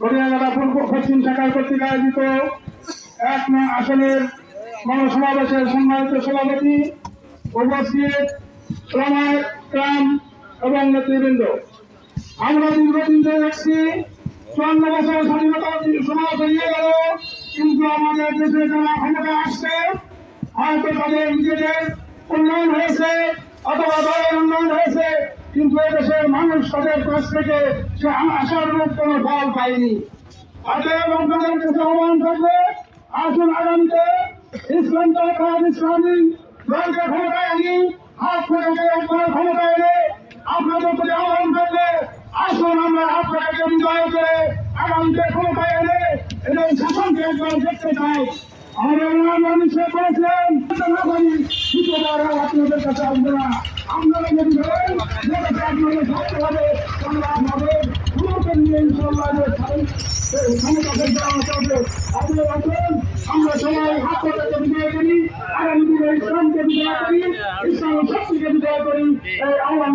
গড়িয়াগাড়া পূর্ব পশ্চিম শাখার কর্তৃক আয়োজিত ১ নং আসনের গণসমাবেশের সম্মানিত সভাপতি, উপস্থিত গ্রাম এবং নেতৃবৃন্দ, আমরা দীর্ঘদিন ধরে দেখছি ৫৪ বছর স্বাধীনতা সমাজ পেরিয়ে গেল, কিন্তু আমাদের দেশে যারা ক্ষমতায় আসছে হয়তো তাদের নিজেদের উন্নয়ন হয়েছে অথবা দলের উন্নয়ন হয়েছে, কিন্তু এদেশের মানুষ তাদের কাছ থেকে সে আশার রূপ কোন ফল পায়নি। অতএব আপনাদের কাছে আহ্বান থাকবে, আসুন আগামীতে ইসলাম ইসলামী দলকে ক্ষমতায় আনি, হাত থেকে একবার ক্ষমতায় এনে আপনাদের প্রতি আহ্বান থাকবে, আসুন আমরা আপনাকে বিজয় করে আগামীতে ক্ষমতায় এনে এবং শাসনকে একবার দেখতে চাই। আমাদের নিশ্চয় করেছিলেন শুক্রবার আপনাদের কাছে আসবে না, আপনারা যদি ধরেন আপনাদের থাকতে হবে, আমরা আমাদের ক্ষমতা নিয়ে ইনশাল্লাহ আমরা সবাই হাত থেকে বিজয় করি, আগামী দিনে ইসলামকে বিজয় করি, ইসলামের শক্তিকে বিজয় করি, এই আহ্বান